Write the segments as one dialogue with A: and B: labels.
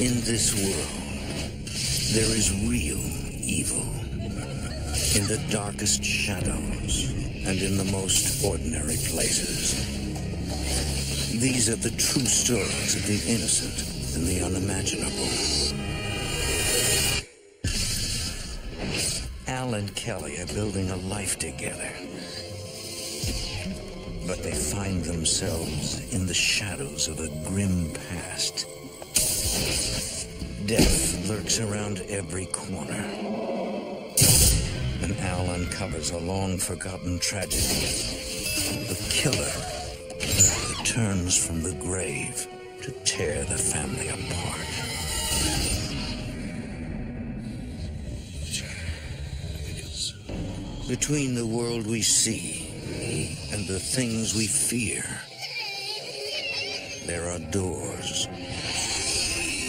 A: In this world, there is real evil. In the darkest shadows and in the most ordinary places. These are the true stories of the innocent and the unimaginable. Al and Kelly are building a life together. But they find themselves in the shadows of a grim past. Death lurks around every corner. And Al uncovers a long-forgotten tragedy. The killer returns from the grave to tear the family apart. Between the world we see and the things we fear, there are doors.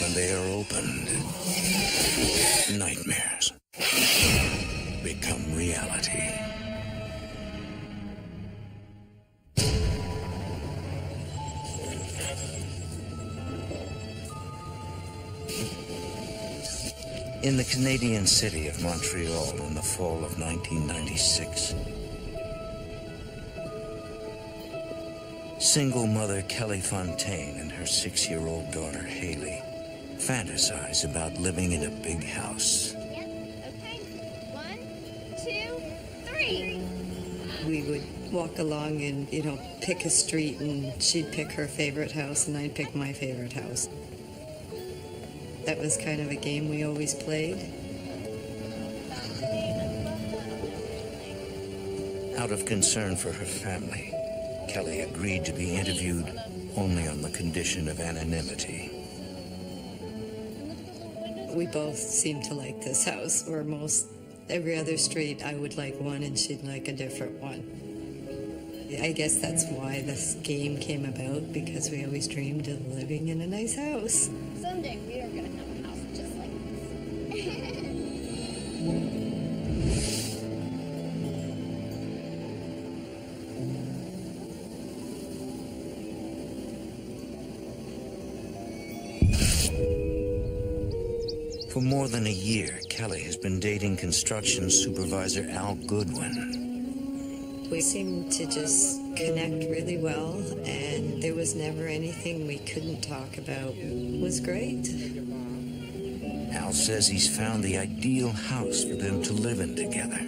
A: When they are opened, nightmares become reality. In the Canadian city of Montreal in the fall of 1996, single mother Kelly Fontaine and her 6-year-old daughter Haley fantasize about living in a big house.
B: Yep, okay. 1, 2, 3.
C: We would walk along and, pick a street, and she'd pick her favorite house and I'd pick my favorite house. That was kind of a game we always played.
A: Out of concern for her family, Kelly agreed to be interviewed only on the condition of anonymity.
C: We both seemed to like this house, or every other street I would like one and she'd like a different one. I guess that's why this game came about, because we always dreamed of living in a nice house.
B: Someday we are going to have a house just like this.
A: For more than a year, Kelly has been dating construction supervisor Al Goodwin.
C: We seemed to just connect really well, and there was never anything we couldn't talk about. It was great.
A: Al says he's found the ideal house for them to live in together.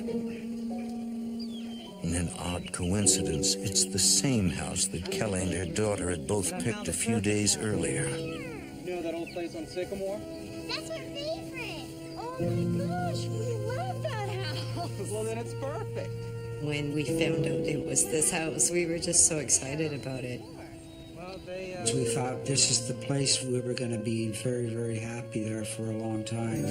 A: In an odd coincidence, it's the same house that Kelly and her daughter had both picked a few days earlier.
D: You know that old place on Sycamore?
B: That's our favorite. Oh my gosh, we love that house.
D: Well, then it's perfect.
C: When we found out it was this house, we were just so excited about it.
D: Well,
E: We thought this is the place we were going to be very, very happy there for a long time,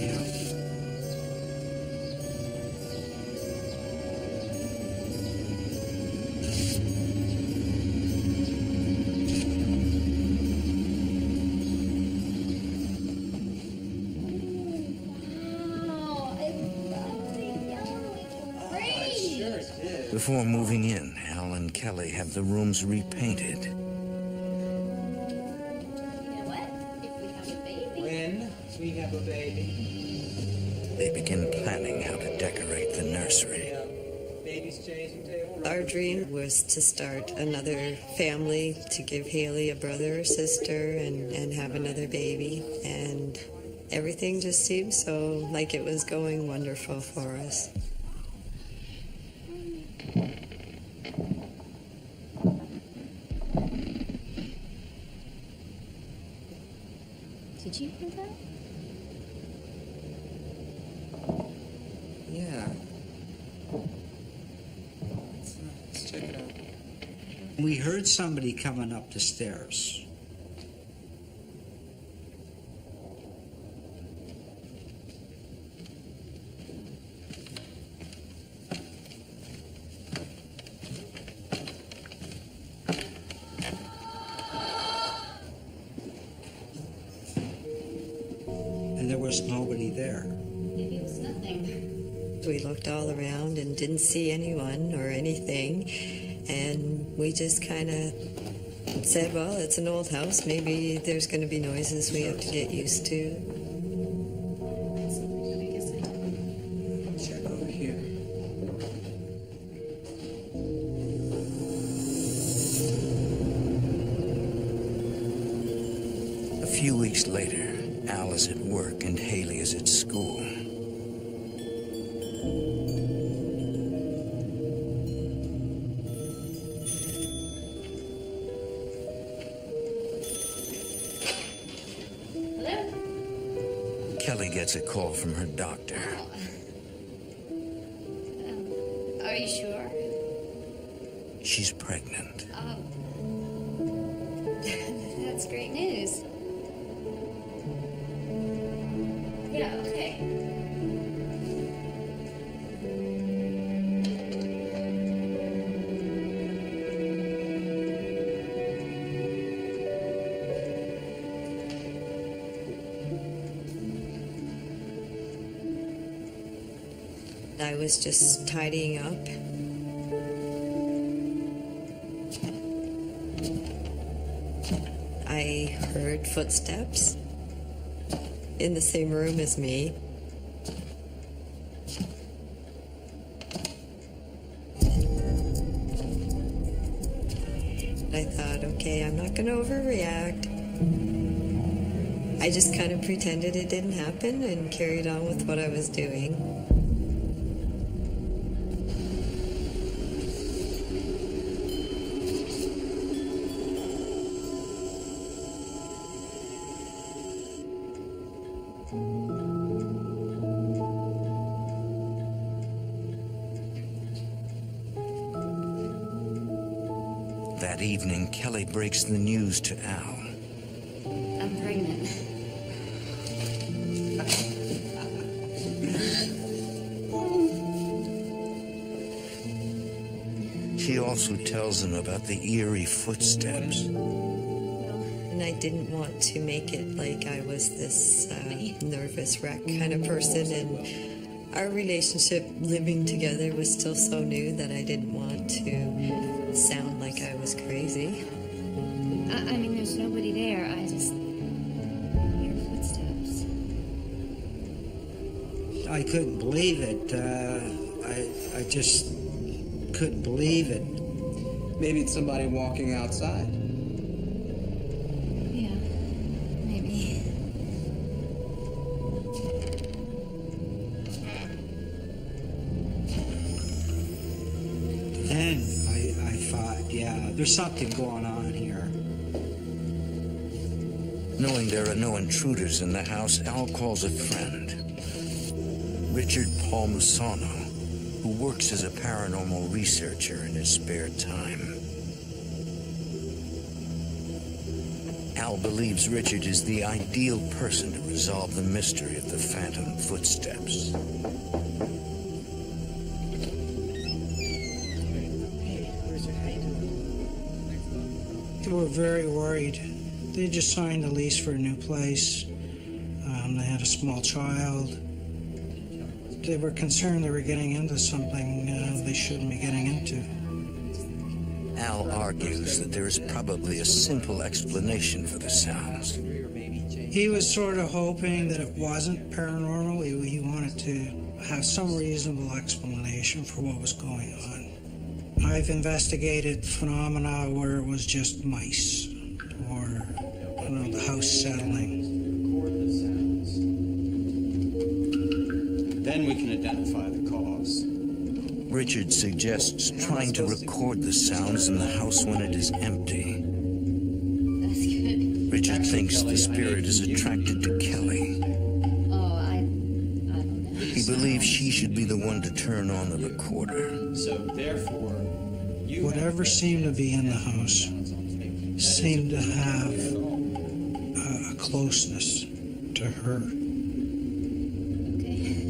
A: Before moving in, Al and Kelly have the rooms repainted.
B: You know what? If we have a baby.
D: When we have a baby.
A: They begin planning how to decorate the nursery.
D: Baby's changing table.
C: Our dream was to start another family, to give Haley a brother or sister and have another baby. And everything just seemed so like it was going wonderful for us.
B: Did you hear that?
E: Yeah.
D: Let's check it out.
E: We heard somebody coming up the stairs. And there was nobody there.
B: Maybe it was nothing.
C: We looked all around and didn't see anyone or anything, and we just kind of said, well, it's an old house. Maybe there's going to be noises we have to get used to.
D: Check over here.
A: A few weeks later, Al is at work and Haley is at school.
B: Hello?
A: Kelly gets a call from her doctor.
B: Are you sure?
A: She's pregnant.
B: Oh. That's great news. Yeah, okay.
C: I was just tidying up. I heard footsteps in the same room as me. I thought, okay, I'm not going to overreact. I just kind of pretended it didn't happen and carried on with what I was doing.
A: That evening, Kelly breaks the news to Al.
B: I'm pregnant.
A: She also tells him about the eerie footsteps.
C: And I didn't want to make it like I was this nervous wreck kind of person. And our relationship living together was still so new that I didn't want to sound like I was crazy.
B: I mean, there's nobody there. I just hear footsteps.
E: I couldn't believe it. I just couldn't believe it.
D: Maybe it's somebody walking outside.
B: Yeah, maybe.
E: Then I thought, yeah, there's something going on here.
A: Knowing there are no intruders in the house, Al calls a friend, Richard Paul Musano, who works as a paranormal researcher in his spare time. Al believes Richard is the ideal person to resolve the mystery of the phantom footsteps.
E: They were very worried. They just signed a lease for a new place. They had a small child. They were concerned they were getting into something they shouldn't be getting into.
A: Al argues that there is probably a simple explanation for the sounds.
E: He was sort of hoping that it wasn't paranormal. He wanted to have some reasonable explanation for what was going on. I've investigated phenomena where it was just mice or, the house settling.
F: Then we can identify the cause.
A: Richard suggests trying to record the sounds in the house when it is empty.
B: That's good.
A: Richard thinks the spirit is attracted to Kelly.
B: Oh, I don't know.
A: He believes she should be the one to turn on the recorder.
F: So therefore, you
E: Whatever seemed to be in the house seemed to have a closeness to her.
B: Okay.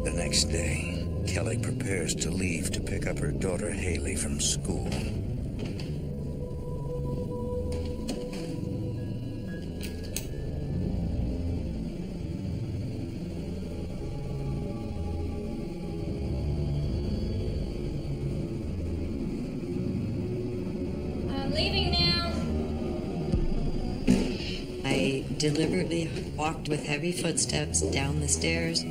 A: The next day, Kelly prepares to leave to pick up her daughter Haley from school.
B: leaving now.
C: I deliberately walked with heavy footsteps down the stairs.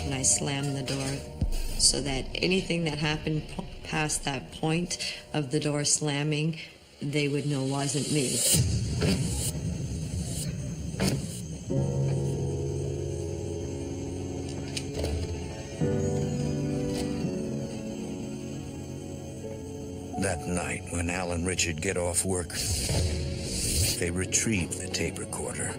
C: And I slammed the door so that anything that happened past that point of the door slamming, they would know wasn't me.
A: That night, when Al and Richard get off work, they retrieve the tape recorder.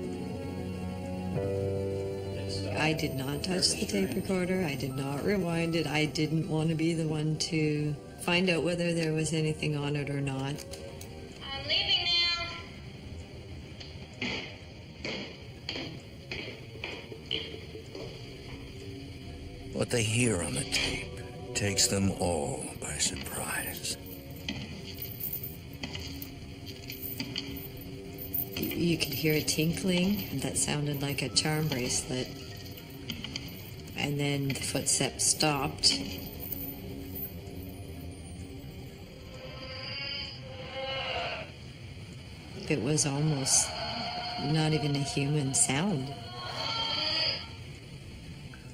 C: I did not touch the tape recorder. I did not rewind it. I didn't want to be the one to find out whether there was anything on it or not.
B: I'm leaving now.
A: What they hear on the tape takes them all by surprise.
C: You could hear a tinkling that sounded like a charm bracelet. And then the footsteps stopped. It was almost not even a human sound.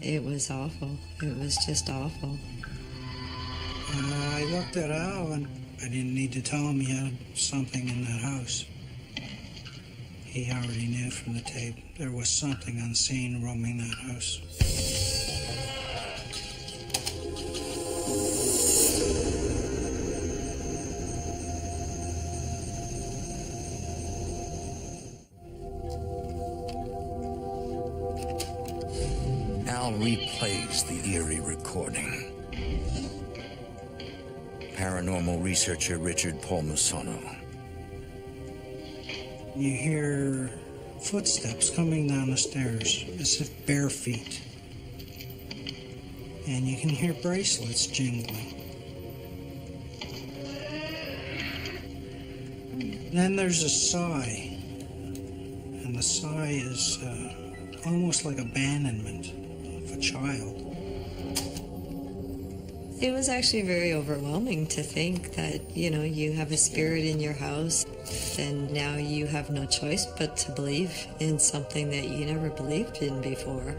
C: It was awful. It was just awful.
E: I looked at Al, and I didn't need to tell him he had something in that house. He already knew from the tape there was something unseen roaming that house.
A: Al replays the eerie recording. Paranormal researcher Richard Palmisano.
E: You hear footsteps coming down the stairs, as if bare feet. And you can hear bracelets jingling. Then there's a sigh. And the sigh is almost like abandonment of a child.
C: It was actually very overwhelming to think that, you have a spirit in your house and now you have no choice but to believe in something that you never believed in before.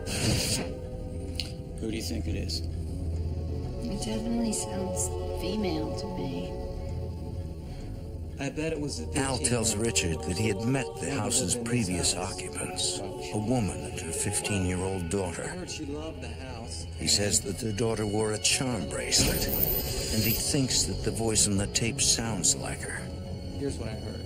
F: Who do you think it is?
B: It definitely sounds female to me.
D: I bet it was a
A: Al tells Richard that he had met the house's previous occupants, a woman and her 15-year-old
D: I
A: daughter.
D: heard she loved the house.
A: He says that their daughter wore a charm bracelet, and he thinks that the voice on the tape sounds like her.
D: Here's what I heard.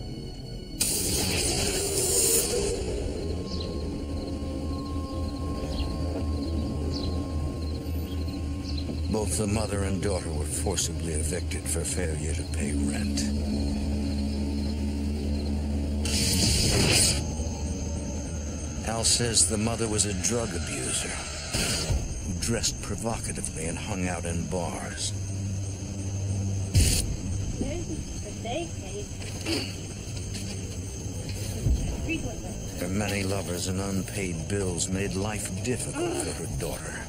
A: Both the mother and daughter were forcibly evicted for failure to pay rent. Al says the mother was a drug abuser who dressed provocatively and hung out in bars. Her many lovers and unpaid bills made life difficult for her daughter.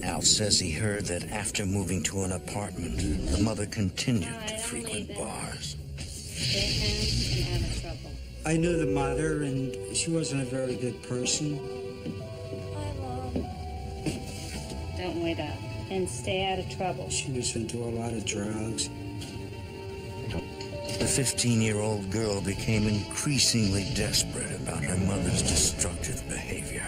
A: Al says he heard that after moving to an apartment, the mother continued to frequent bars.
B: Stay home and out of trouble.
E: I knew the mother, and she wasn't a very good person.
B: Hi, Mom. Don't wait up and stay out of trouble.
E: She was into a lot of drugs.
A: The 15-year-old girl became increasingly desperate about her mother's destructive behavior.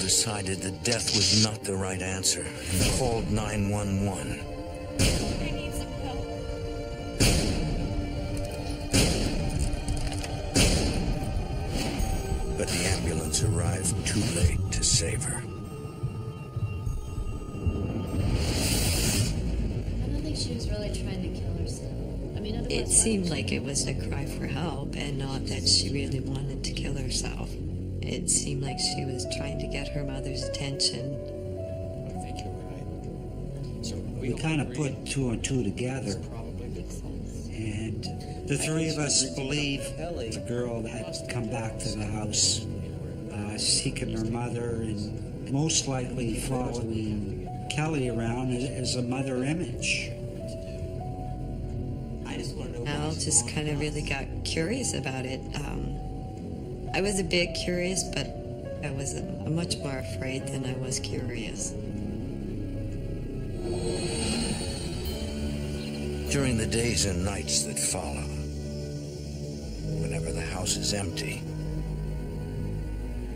A: Decided that death was not the right answer and called 911.
B: I need some help.
A: if too late to save her.
B: I don't think she was really trying to kill herself. I mean, otherwise,
C: It seemed like it was a cry for help and not that she really wanted to kill herself. It seemed like she was trying to get her mother's attention.
F: I think you're right. So
E: We kind of put two and two together, and the three of us believe the girl had come back to the house, seeking her mother, and most likely following Kelly around as a mother image.
C: Al just kind of really got curious about it. I was a bit curious, but I was much more afraid than I was curious.
A: During the days and nights that follow, whenever the house is empty,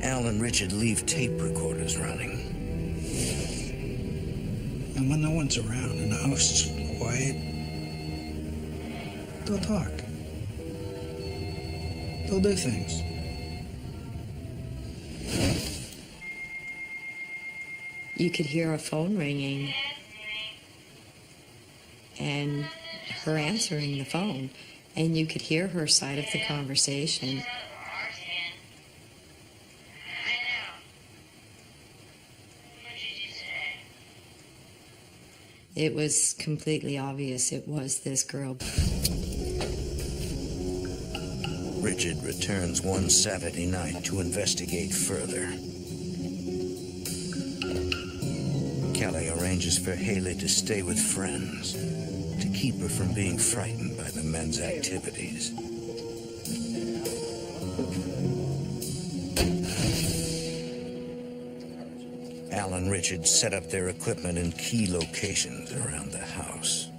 A: Al and Richard leave tape recorders running.
E: And when no one's around and the house is quiet, they'll talk. They'll do things.
C: You could hear a phone ringing and her answering the phone, and you could hear her side of the conversation. It was completely obvious it was this girl.
A: Richard returns one Saturday night to investigate further. Kelly arranges for Haley to stay with friends to keep her from being frightened by the men's activities. Al and Richard set up their equipment in key locations around the house.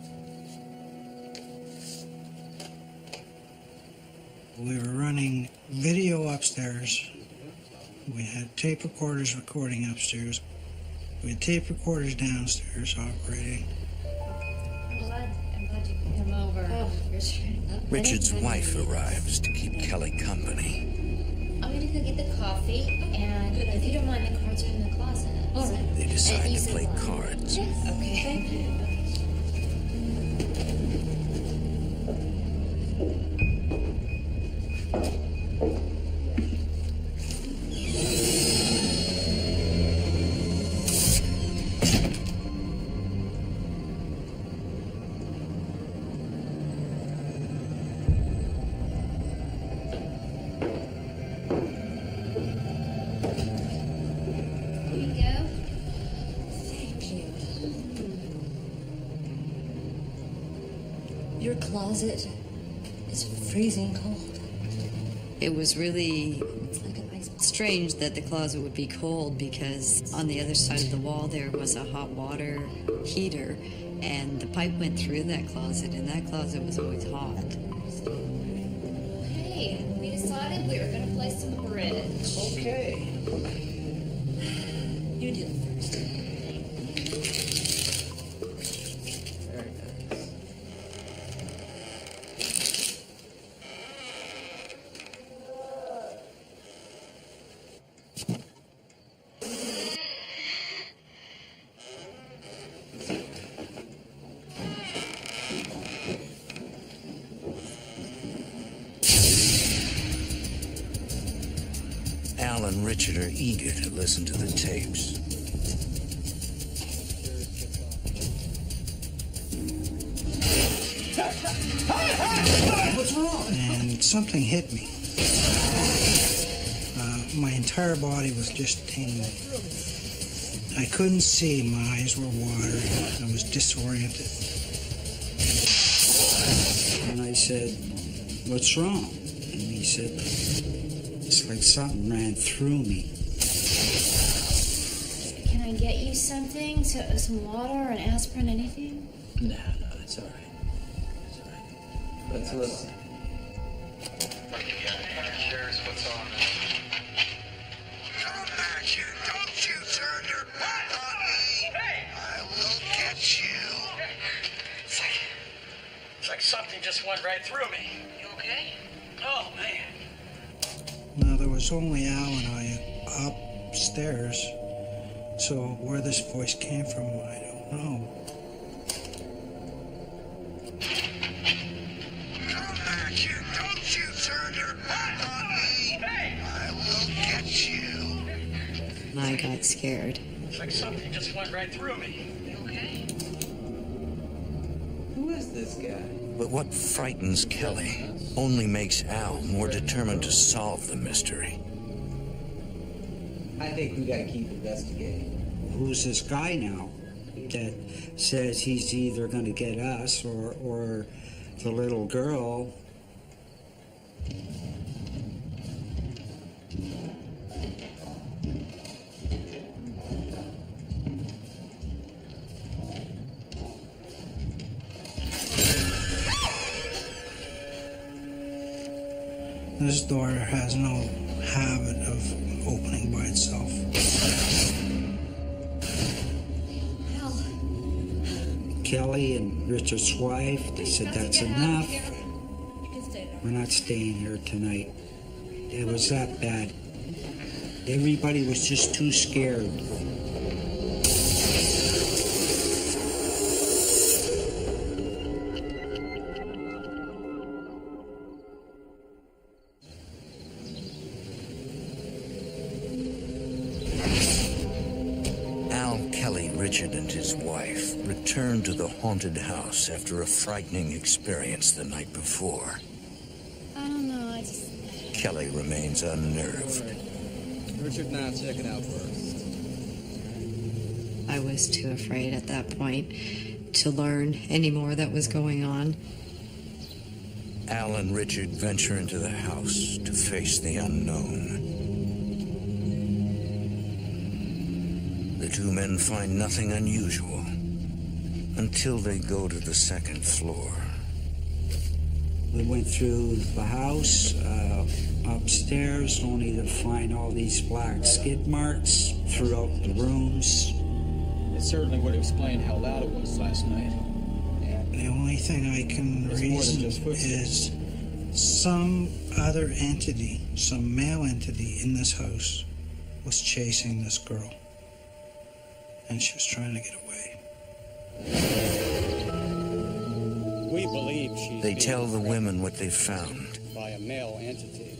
E: We were running video upstairs. We had tape recorders recording upstairs. We had tape recorders downstairs operating.
B: I'm glad you could come over. Oh,
A: Richard's wife arrives to keep Kelly company.
B: I'm gonna go get the coffee, and if you don't mind, the cards are in the closet. All right.
A: They decide to play cards.
B: Okay.
G: Your closet is freezing cold.
C: It was really
G: It's like an ice.
C: strange that the closet would be cold because on the other side of the wall there was a hot water heater, and the pipe went through that closet, and that closet was always hot.
B: Hey, we decided we were gonna play some bridge.
F: Okay.
G: You do it first.
F: Very nice.
A: Al and Richard are eager to listen to the tapes.
F: What's wrong?
E: And something hit me. My entire body was just tingling. I couldn't see. My eyes were watering. I was disoriented. And I said, "What's wrong?" And he said, "It's like something ran through me."
B: Can I get you something? Some water, an aspirin, anything?
F: No, it's all right. It's all right. Let's listen.
A: Don't you turn your back on me! I will get you.
H: It's like something just went right through me. You okay? Oh, man.
E: Now, there was only Al and I upstairs. So where this voice came from, I don't know.
A: Come back here. Don't you turn your back on me. I will get you.
C: And I got scared.
H: It's like something just went right through me. You okay?
D: Who is this guy?
A: But what frightens Kelly only makes Al more determined to solve the mystery.
D: I think we gotta keep investigating.
E: Who's this guy now that says he's either going to get us or the little girl? This door has no habit of opening by itself. Kelly and Richard's wife, they said that's enough. We're not staying here tonight. It was that bad. Everybody was just too scared.
A: Richard and his wife returned to the haunted house after a frightening experience the night before.
B: I don't know, I just...
A: Kelly remains unnerved.
D: Richard and I'll check it out first.
C: I was too afraid at that point to learn any more that was going on.
A: Al and Richard venture into the house to face the unknown. The two men find nothing unusual until they go to the second floor.
E: We went through the house, upstairs, only to find all these black skid marks throughout the rooms.
F: It certainly would explain how loud it was last night.
E: The only thing I can reason is some other entity, some male entity in this house was chasing this girl. And she was trying to get away.
F: We believe she's
A: They tell the women what they've found.
F: by a male entity.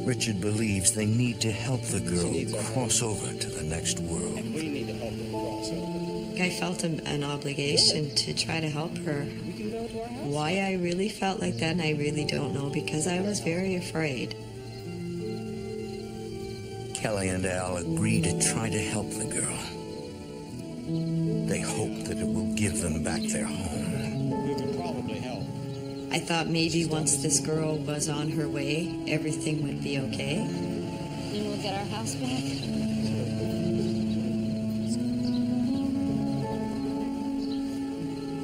A: Richard believes they need to help the girl cross over to the next world.
F: And we need to help her cross over.
C: I felt an obligation to try to help her.
F: We can go to our house.
C: Why I really felt like that, I really don't know, because I was very afraid.
A: Kelly and Al agree to try to help the girl. They hope that it will give them back their home.
F: We could probably help.
C: I thought maybe once this girl was on her way, everything would be okay.
B: And we'll get our house back?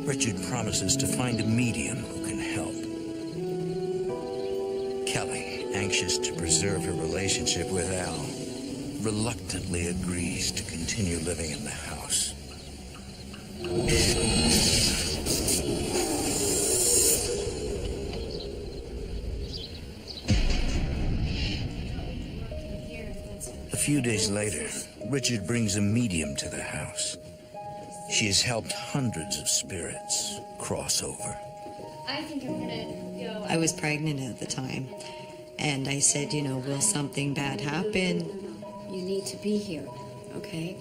A: Richard promises to find a medium who can help. Kelly, anxious to preserve her relationship with Al, reluctantly agrees to continue living in the house. A few days later, Richard brings a medium to the house. She has helped hundreds of spirits cross over.
B: I think I'm gonna go...
C: I was pregnant at the time, and I said, will something bad happen?
G: You need to be here, okay?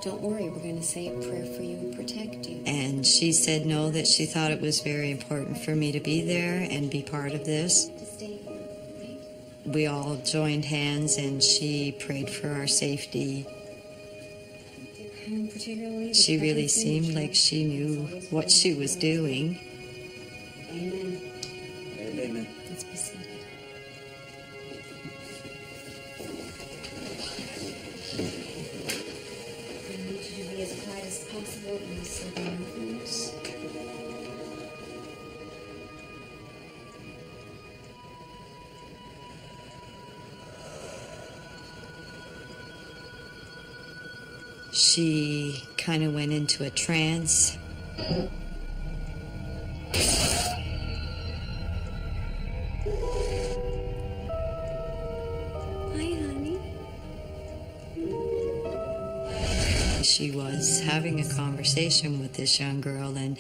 G: Don't worry, we're going to say a prayer for you and protect you.
C: And she said no, that she thought it was very important for me to be there and be part of this.
G: To stay here, right?
C: We all joined hands, and she prayed for our safety.
G: And particularly the
C: She really
G: presence in
C: seemed
G: the
C: like
G: church.
C: she knew what she was doing.
G: Amen.
D: Amen.
G: Let's be seated. I need you to be as quiet as possible when I say the movements.
C: She kind of went into a trance.
G: Hi, honey.
C: she was having a conversation with this young girl and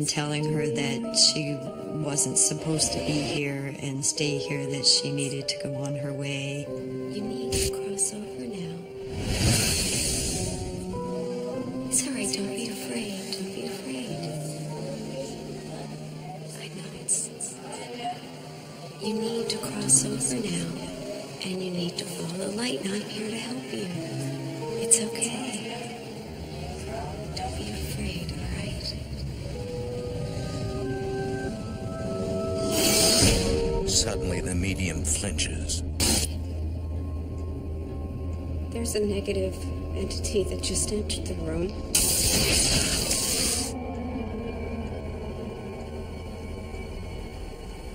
C: telling her that she wasn't supposed to be here and stay here, that she needed to go on her way.
G: You need to cross over now. It's all right, don't be afraid. Don't be afraid. I know it's... You need to cross over now, and you need to follow the light, and I'm here to help you. It's okay. Don't be afraid, all right?
A: Suddenly, the medium flinches.
G: There's a negative entity that just entered the room.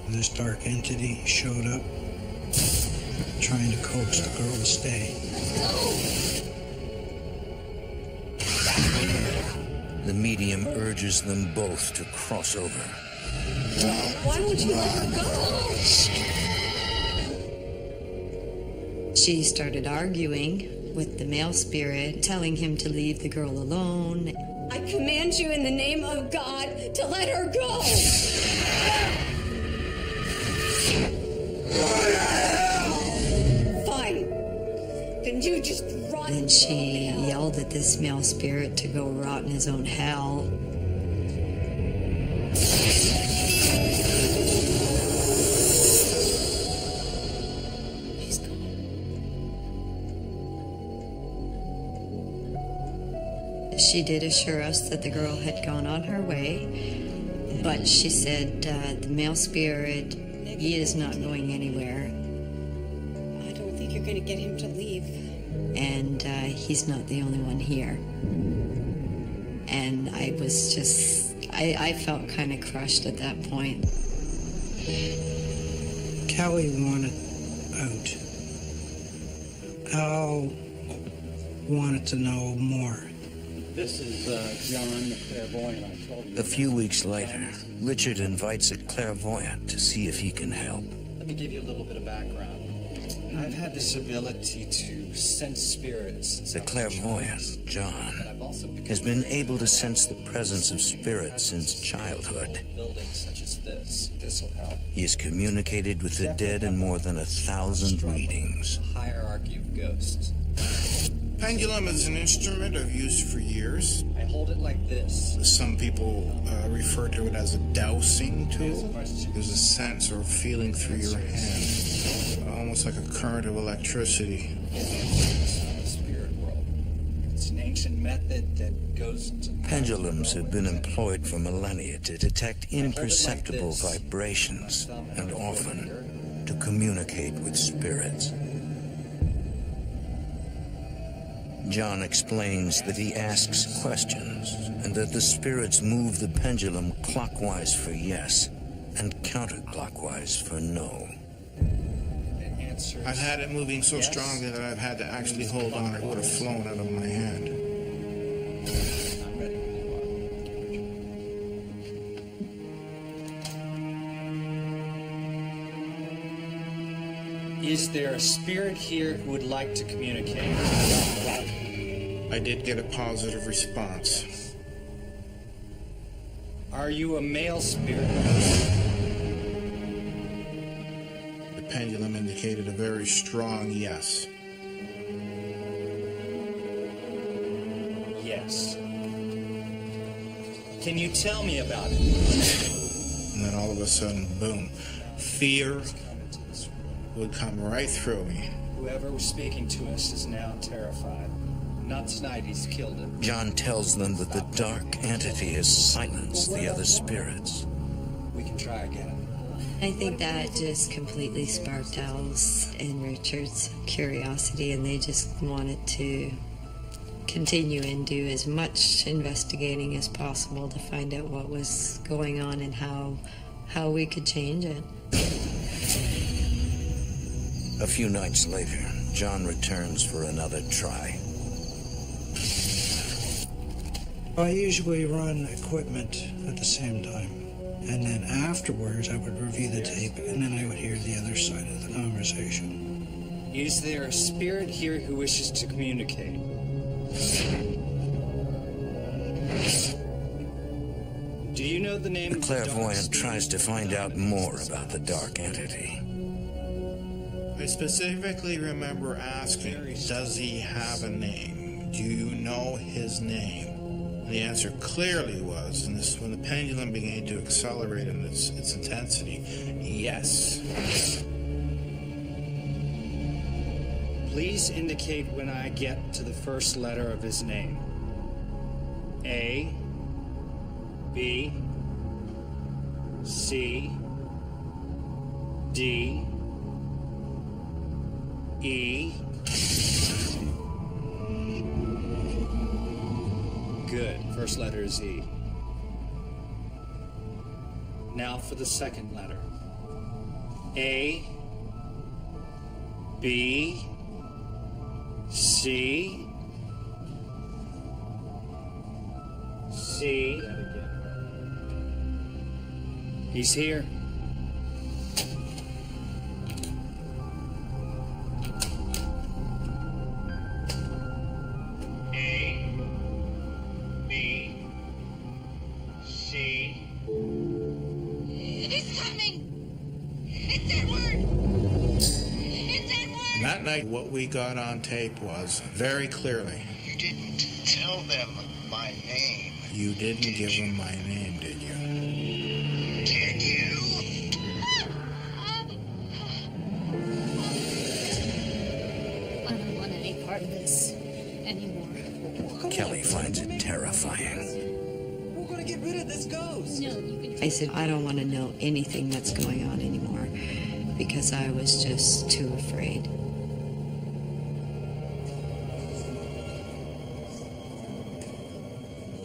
E: This dark entity showed up, trying to coax the girl to stay.
A: The medium urges them both to cross over.
G: Why won't you let her go?
C: She started arguing with the male spirit, telling him to leave the girl alone.
G: I command you in the name of God to let her go! Fine. Then you just rot.
C: Then she yelled at this male spirit to go rot in his own hell.
G: She's gone.
C: She did assure us that the girl had gone on her way, but she said the male spirit, he is not going anywhere,
G: I don't think you're going to get him to leave.
C: and he's not the only one here. And I was just, I felt kind of crushed at that point.
E: Kelly wanted out. Al wanted to know more.
F: This is John, the clairvoyant I told you.
A: A few weeks later, Richard invites a clairvoyant to see if he can help.
F: Let me give you a little bit of background. I've had this ability to sense spirits.
A: The clairvoyant, John, has been able to sense the presence of spirits since childhood.
F: Buildings such as this. This will help.
A: He has communicated with the dead in more than 1,000 readings.
F: Hierarchy of ghosts.
I: Pendulum is an instrument I've used for years.
F: I hold it like this.
I: Some people refer to it as a dowsing
F: Here's a
I: tool.
F: question.
I: There's a sense or feeling through your hand, almost like a current of electricity.
F: The spirit world. It's an ancient method that goes to
A: Pendulums have been employed for millennia to detect imperceptible vibrations and often to communicate with spirits. John explains that he asks questions and that the spirits move the pendulum clockwise for yes and counterclockwise for no.
F: answers.
I: I've had it moving so strongly that I've had to actually hold on. It would have flown out of my hand.
F: I'm ready when you are. Is there a spirit here who would like to communicate?
I: I did get a positive response.
F: Are you a male spirit?
I: The pendulum indicated a very strong yes.
F: Yes. Can you tell me about it?
I: And then all of a sudden, boom, fear would come right through me.
F: Whoever was speaking to us is now terrified. Not tonight, he's killed him.
A: John tells them that the dark entity has silenced the other spirits.
F: We can try again.
C: I think that just completely sparked Al's and Richard's curiosity, and they just wanted to continue and do as much investigating as possible to find out what was going on and how we could change it.
A: A few nights later, John returns for another try.
E: I usually run equipment at the same time. And then afterwards, I would review the tape, and then I would hear the other side of the conversation.
F: Is there a spirit here who wishes to communicate? Do you know the name
A: The
F: of the dark
A: clairvoyant
F: spirit?
A: tries to find out more about the dark entity.
I: I specifically remember asking, does he have a name? Do you know his name? And the answer clearly was, and this is when the pendulum began to accelerate in its intensity, yes.
F: Please indicate when I get to the first letter of his name. A, B, C, D, E. Good. First letter is E. Now for the second letter. A, B, C, C. He's here. A, B, C.
J: He's coming! It's Edward! It's Edward!
I: And that night, what we got on tape was, very clearly,
K: You didn't tell them my name.
I: you didn't give him my name, did you?
K: Did you?
B: I don't want any part of this anymore.
A: Kelly finds it terrifying.
D: We're gonna get rid of this ghost.
B: No, you can.
C: I said, I don't want to know anything that's going on anymore because I was just too afraid.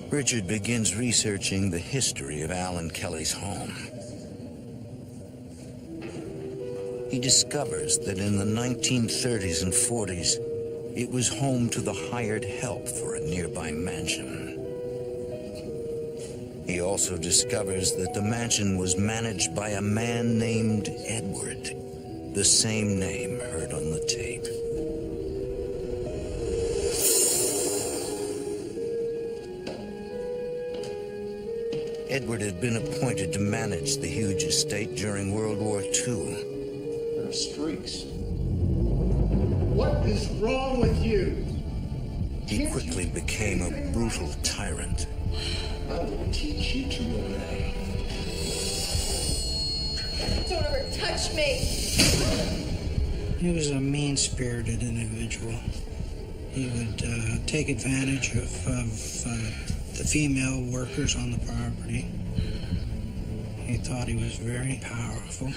A: Richard begins researching the history of Alan Kelly's home. He discovers that in the 1930s and 40s, it was home to the hired help for a nearby mansion. He also discovers that the mansion was managed by a man named Edward, the same name heard on the tape. Edward had been appointed to manage the huge estate during World War II.
K: There are streaks. What is wrong with you?
A: He quickly became a brutal tyrant.
K: I will teach you to obey.
J: Don't ever touch me!
E: He was a mean-spirited individual. He would take advantage of the female workers on the property. He thought he was very powerful.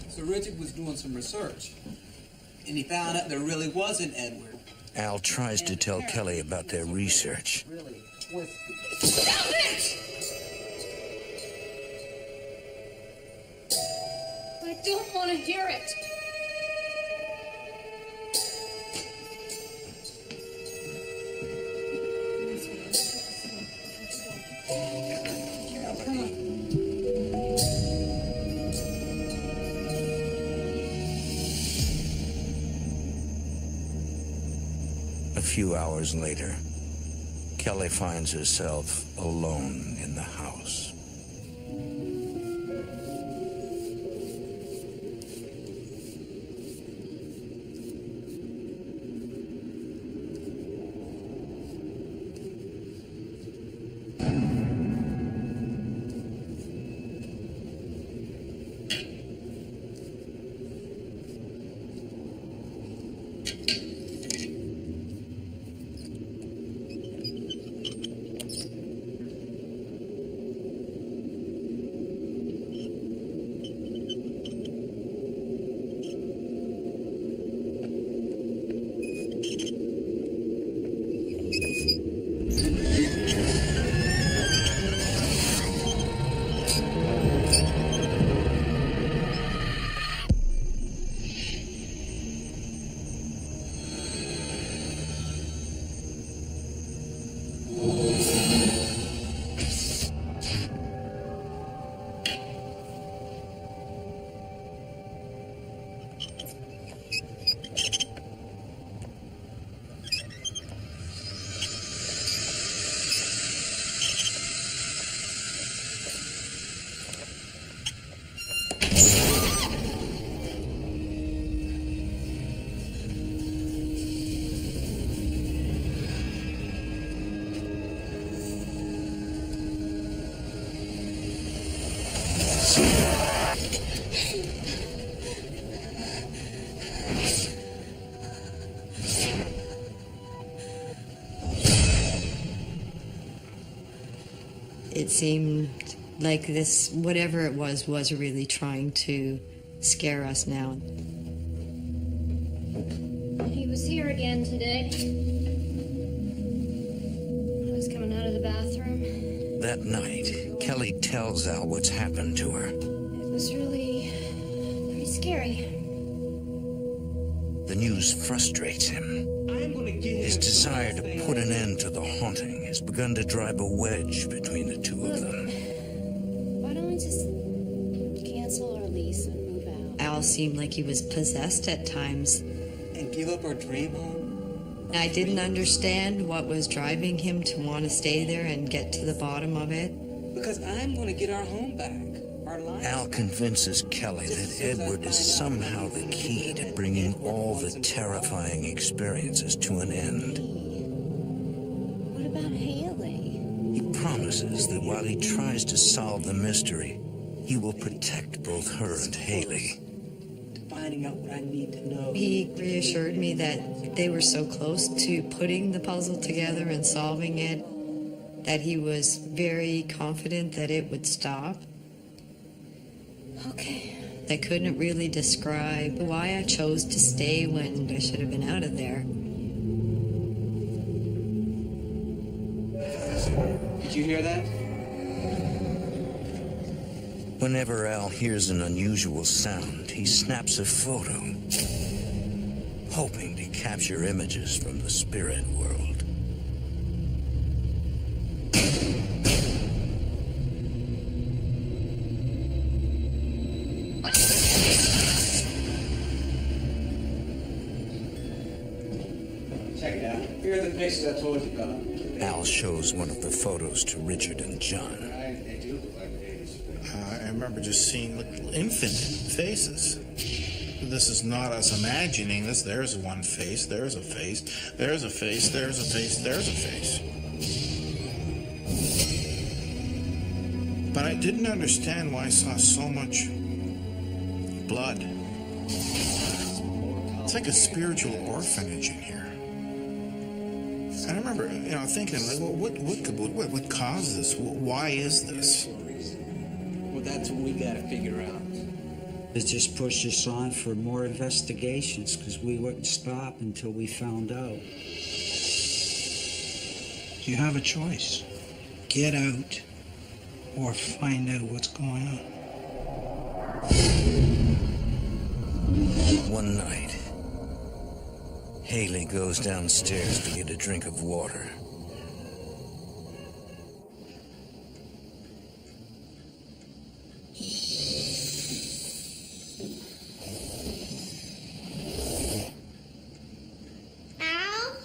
L: So Richard was doing some research, and he found out there really was an Edward.
A: Al tries to tell Kelly about their research.
J: Stop it!
B: I don't want to hear it. Come on.
A: A few hours later, Kelly finds herself alone in the house.
C: It seemed like this, whatever it was really trying to scare us now.
B: He was here again today. I was coming out of the bathroom.
A: That night, Kelly tells Al what's happened to her.
B: It was really pretty scary.
A: The news frustrates him. His desire to put an end to the haunting has begun to drive a wedge between the two of them.
B: Why don't we just cancel our lease and move out?
C: Al seemed like he was possessed at times.
L: And give up our dream home?
C: I didn't understand what was driving him to want to stay there and get to the bottom of it.
L: Because I'm going to get our home back. Our lives.
A: Al convinces Kelly that Edward is somehow the key to bringing all the terrifying experiences to an end.
B: What about Haley?
A: He promises that while he tries to solve the mystery, he will protect both her and Haley.
L: Finding out what I need to know.
C: He reassured me that they were so close to putting the puzzle together and solving it, that he was very confident that it would stop.
B: Okay.
C: I couldn't really describe why I chose to stay when I should have been out of there.
L: Did you hear that?
A: Whenever Al hears an unusual sound, he snaps a photo, hoping to capture images from the spirit world.
D: Check it out. Here are the pictures I told you about.
A: Al shows one of the photos to Richard and John.
I: I remember just seeing infant faces. This is not us imagining this. There's one face, there's a face, there's a face, there's a face, there's a face. But I didn't understand why I saw so much blood. It's like a spiritual orphanage in here. And I remember, thinking, like, well, what caused this? Why is this?
L: Well, that's what we got to figure out.
E: It just pushed us on for more investigations because we wouldn't stop until we found out. You have a choice. Get out or find out what's going on.
A: One night, Haley goes downstairs to get a drink of water.
J: Al?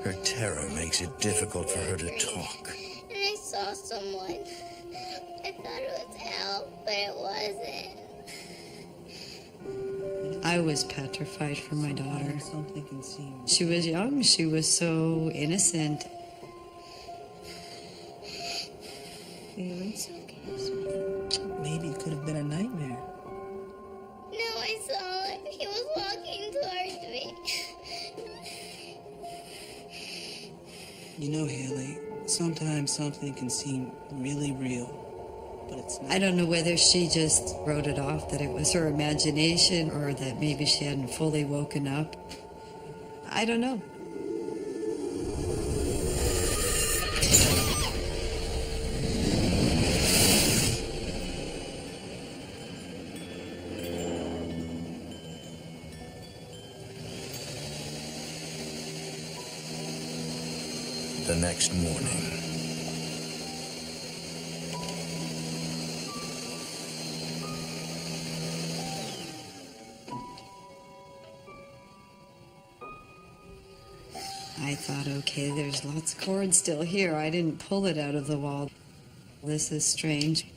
A: Her terror makes it difficult for her to talk.
J: And I saw someone. I thought it was Al, but it wasn't.
C: I was petrified for my daughter. She was young. She was so innocent.
L: Haley? Maybe it could have been a nightmare.
J: No, I saw him. He was walking towards me.
L: You know, Haley, sometimes something can seem really real, but it's not.
C: I don't know whether she just wrote it off, that it was her imagination, or that maybe she hadn't fully woken up. I don't know.
A: The next morning,
C: I thought, okay, there's lots of cord still here. I didn't pull it out of the wall. This is strange.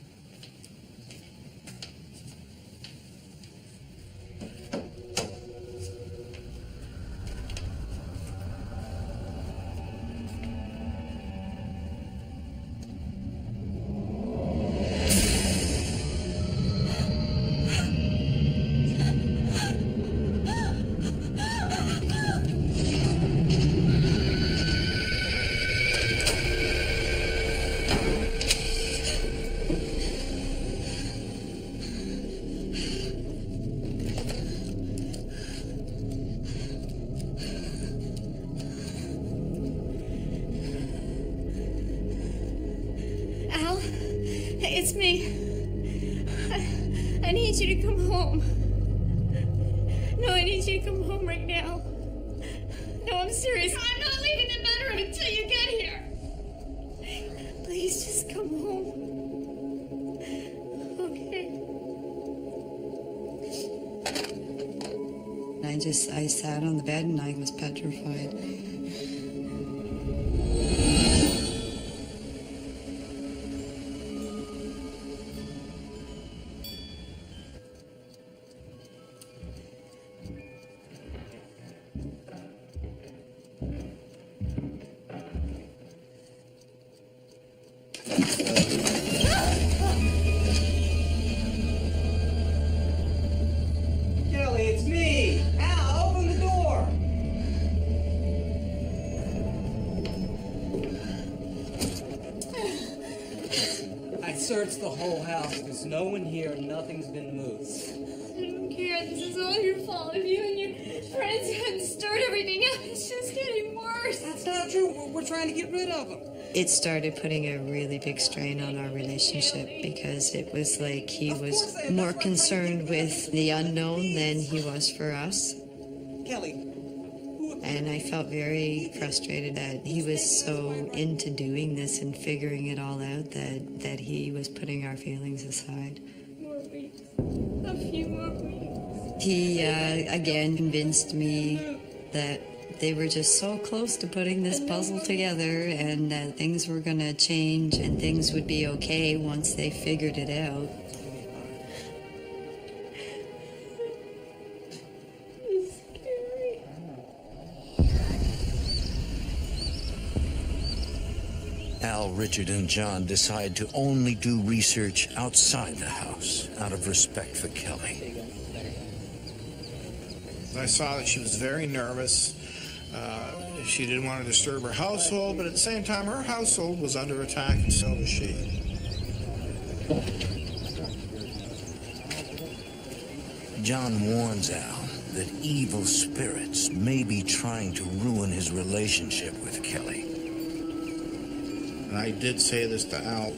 B: it's me. I need you to come home. No, I need you to come home right now. No, I'm serious. I'm not leaving the bedroom until you get here. Please just come home. Okay.
C: I sat on the bed and I was petrified.
L: Kelly, it's me! Al, open the door! I searched the whole house. There's no one here and nothing's been moved.
B: I don't care. This is all your fault. If you and your friends hadn't stirred everything up, it's just getting worse.
L: That's not true. We're trying to get rid of them.
C: It started putting a really big strain on our relationship because it was like he was more concerned with the unknown than he was for us.
L: Kelly.
C: And I felt very frustrated that he was so into doing this and figuring it all out that he was putting our feelings aside.
B: More weeks. A few more weeks.
C: He, again, convinced me that they were just so close to putting this puzzle together and that things were going to change and things would be okay once they figured it out.
B: It's scary.
A: Al, Richard, and John decide to only do research outside the house out of respect for Kelly.
I: I saw that she was very nervous. She didn't want to disturb her household, but at the same time, her household was under attack, and so was she.
A: John warns Al that evil spirits may be trying to ruin his relationship with Kelly.
I: And I did say this to Al,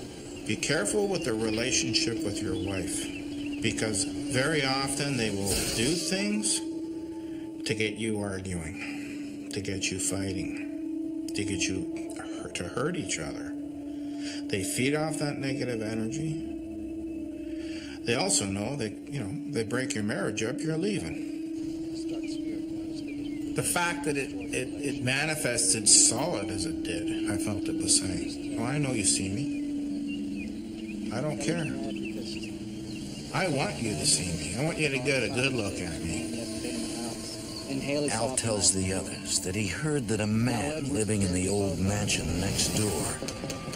I: be careful with the relationship with your wife, because very often they will do things to get you arguing, to get you fighting, to get you to hurt each other. They feed off that negative energy. They also know that, they break your marriage up, you're leaving. The fact that it manifested solid as it did, I felt it was saying, well, I know you see me. I don't care. I want you to see me. I want you to get a good look at me.
A: Al tells the others that he heard that a man living in the old mansion next door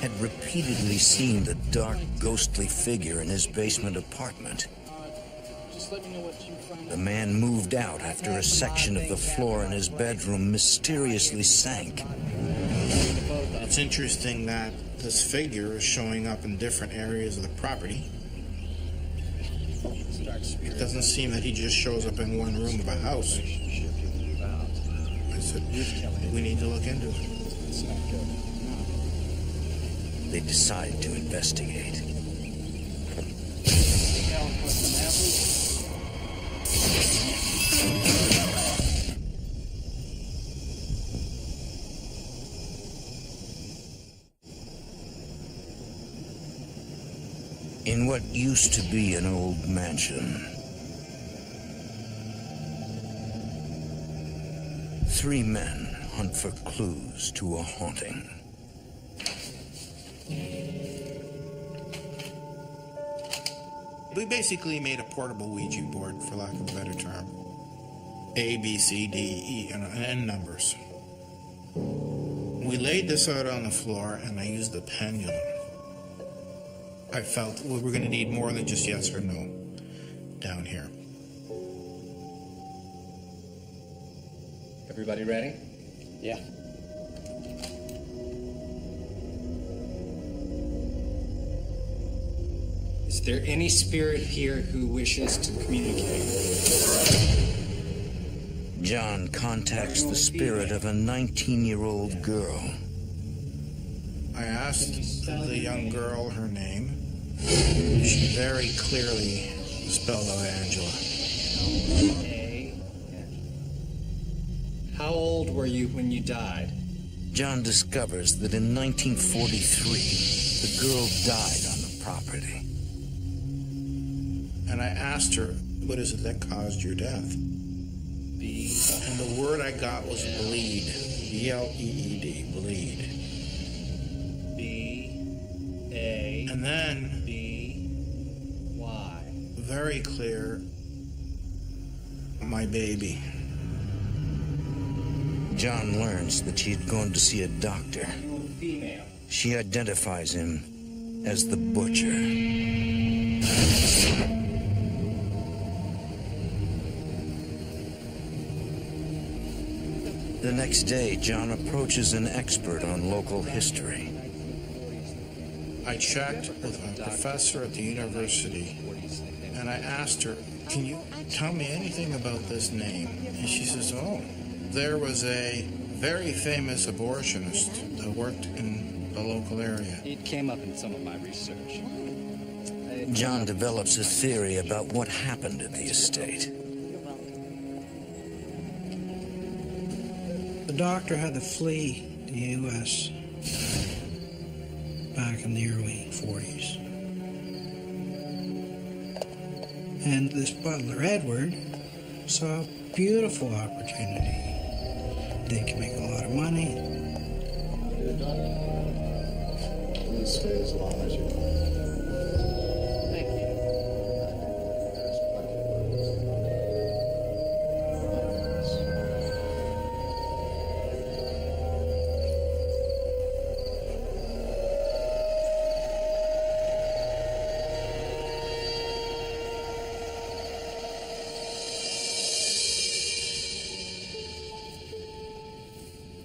A: had repeatedly seen the dark, ghostly figure in his basement apartment. The man moved out after a section of the floor in his bedroom mysteriously sank.
I: It's interesting that this figure is showing up in different areas of the property. It doesn't seem that he just shows up in one room of a house. I said, we need to look into it.
A: They decide to investigate. In what used to be an old mansion, 3 men hunt for clues to a haunting.
I: We basically made a portable Ouija board, for lack of a better term. A, B, C, D, E, and numbers. We laid this out on the floor, and I used the pendulum. I felt we were going to need more than just yes or no down here.
M: Everybody ready?
L: Yeah.
F: Is there any spirit here who wishes to communicate?
A: John contacts the spirit of a 19-year-old girl.
I: I asked the young girl her name, She very clearly spelled out Angela.
F: How old were you when you died?
A: John discovers that in 1943, the girl died on the property.
I: And I asked her, what is it that caused your death?
F: B.
I: And the word I got was bleed. B-L-E-E-D, bleed.
F: B-A.
I: And then,
F: B-Y.
I: very clear, my baby.
A: John learns that she had gone to see a doctor.
F: Female.
A: She identifies him as the butcher. The next day, John approaches an expert on local history.
I: I checked with a professor at the university, and I asked her, can you tell me anything about this name? And she says, oh, there was a very famous abortionist that worked in the local area.
F: It came up in some of my research.
A: John develops a theory about what happened at the estate.
E: The doctor had to flee the U.S. back in the early 40s. And this butler, Edward, saw a beautiful opportunity. They could make a lot of money.
K: Please stay as long as you want.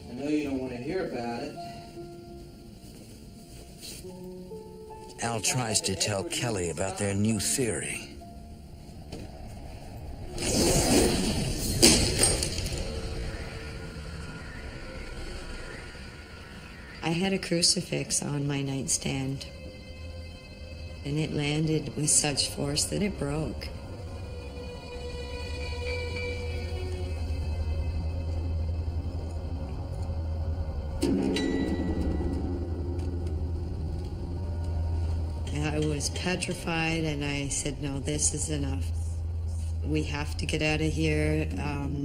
L: I know you don't want to hear about it.
A: Al tries to tell Kelly about their new theory.
C: I had a crucifix on my nightstand, and it landed with such force that it broke. I was petrified, and I said, no, this is enough. We have to get out of here.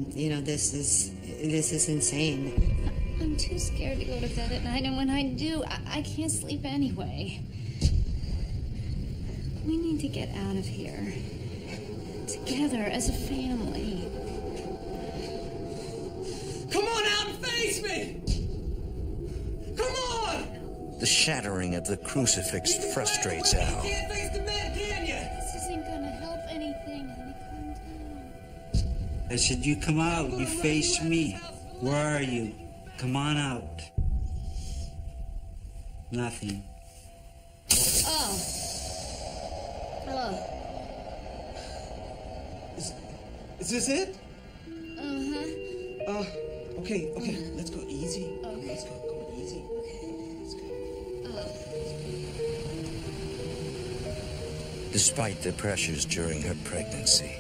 C: You know, this is insane.
B: I'm too scared to go to bed at night, and when I do, I can't sleep anyway. We need to get out of here. Together, as a family.
L: Come on out and face me! Come on!
A: The shattering of the crucifix frustrates Al.
L: You can't face the man, can you?
B: This isn't gonna help anything, honey. Calm down.
L: I said, you come out, you face me. Where are you? Come on out. Nothing.
B: Oh. Hello.
L: Is this it?
B: Uh-huh.
L: Okay, let's go easy.
B: Okay.
L: Let's go easy.
A: Despite the pressures during her pregnancy,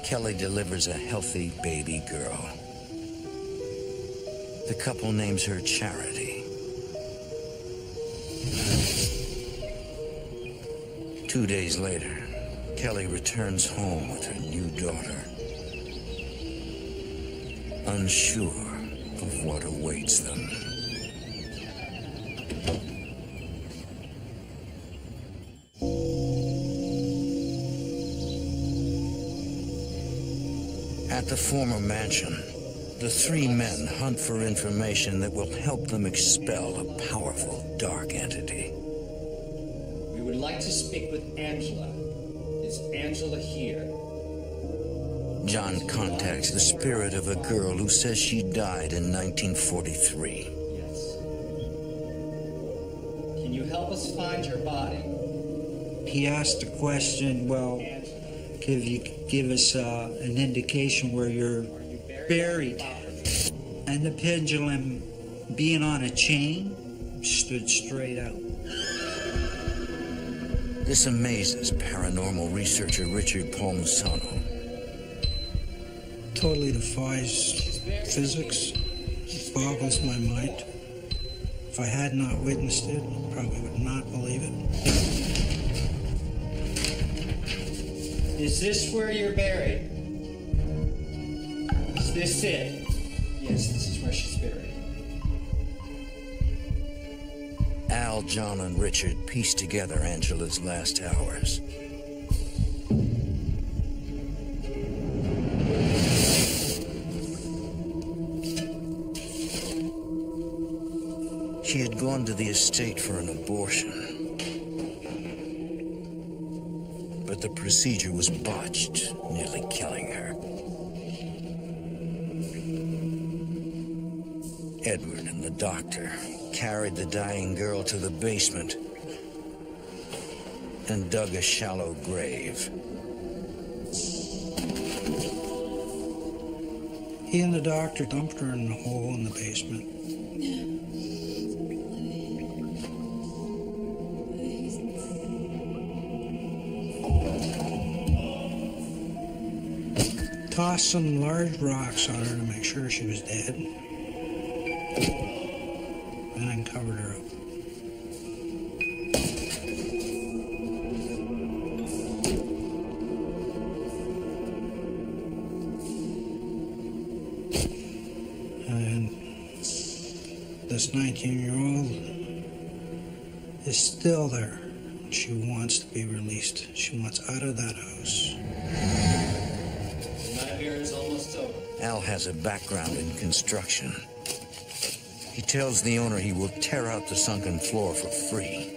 A: Kelly delivers a healthy baby girl. The couple names her Charity. 2 days later, Kelly returns home with her new daughter, unsure of what awaits them. At the former mansion, the three men hunt for information that will help them expel a powerful dark entity.
F: We would like to speak with Angela. Is Angela here?
A: John contacts the spirit of a girl who says she died in 1943.
F: Yes. Can you help us find her body?
L: He asked the question, well, give us an indication where you're buried. And the pendulum, being on a chain, stood straight out.
A: This amazes paranormal researcher Richard Palmisano.
E: Totally defies physics. It boggles my mind. If I had not witnessed it, I probably would not believe it.
D: Is this where you're buried? Is this it? Yes, this is where she's buried.
A: Al, John, and Richard piece together Angela's last hours. She had gone to the estate for an abortion. But the procedure was botched, nearly killing her. Edward and the doctor carried the dying girl to the basement and dug a shallow grave.
E: He and the doctor dumped her in a hole in the basement. Tossed some large rocks on her to make sure she was dead. And then covered her up. And this 19-year-old is still there. She wants to be released. She wants out of that house.
A: Al has a background in construction. He tells the owner he will tear out the sunken floor for free.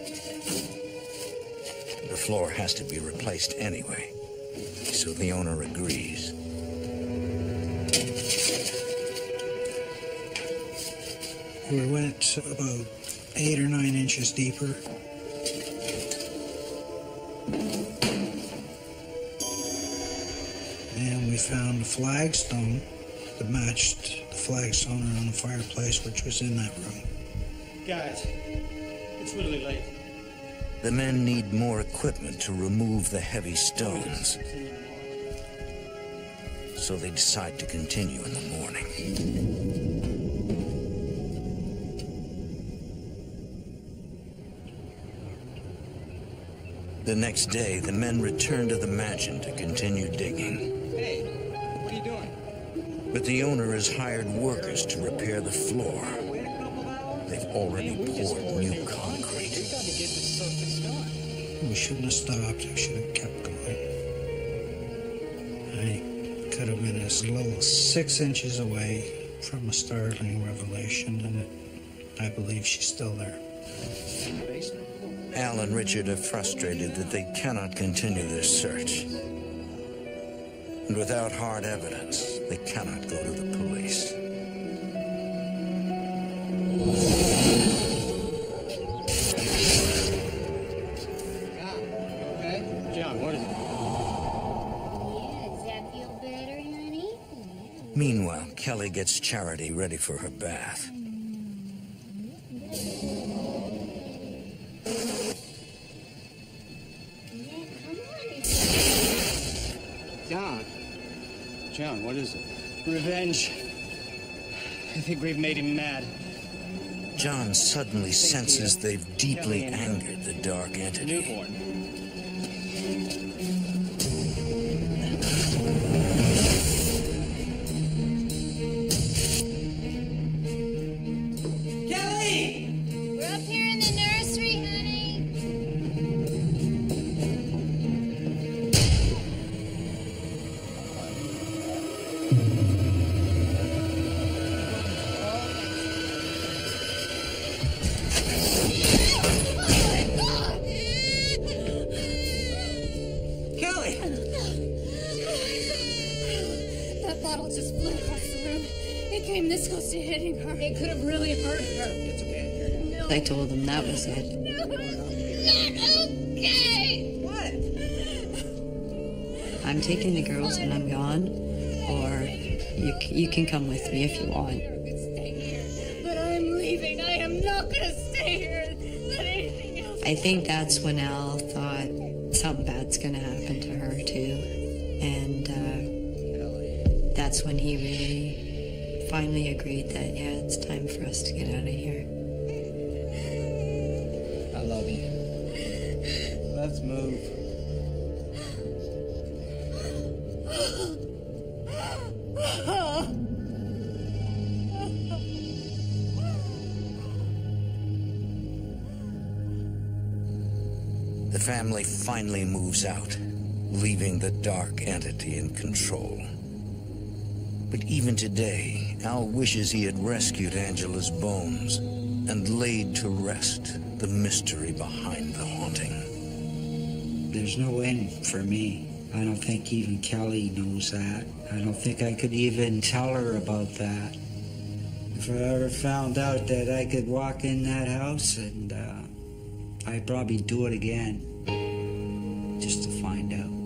A: The floor has to be replaced anyway, so the owner agrees.
E: We went about 8 or 9 inches deeper. And we found a flagstone that matched the flagstone around the fireplace, which was in that room.
F: Guys, it's really late.
A: The men need more equipment to remove the heavy stones. So they decide to continue in the morning. The next day, the men return to the mansion to continue digging.
D: Hey, what are you doing?
A: But the owner has hired workers to repair the floor. They've already poured new concrete.
E: We shouldn't have stopped. We should have kept going. I could have been as little as 6 inches away from a startling revelation, and I believe she's still there.
A: Al and Richard are frustrated that they cannot continue their search. And without hard evidence, they cannot go to the police.
D: Okay? John, what is it?
J: Yeah, does that feel better, honey?
A: Meanwhile, Kelly gets Charity ready for her bath.
D: John, what is it? Revenge. I think we've made him mad.
A: John suddenly senses they've deeply angered the dark entity.
D: Newborn.
B: Kelly!
J: We're up here in the nursery, honey.
B: That bottle just flew across the room. It came this close to hitting her. It could have really hurt her. It's okay. No.
C: I told him that was it.
J: No, not okay.
B: What?
C: I'm taking the girls and I'm gone, or you can come with me if you want.
B: But I'm leaving. I am not going to stay here. Let anything else.
C: I think that's when Al thought, something bad's going to happen to her too. And that's when he really finally agreed that, yeah, it's time for us to get out of here.
D: I love you. Let's move.
A: The family finally moves out, leaving the dark entity in control. But even today, Al wishes he had rescued Angela's bones and laid to rest the mystery behind the haunting.
L: There's no end for me. I don't think even Kelly knows that. I don't think I could even tell her about that. If I ever found out that I could walk in that house, and I'd probably do it again, just to find out.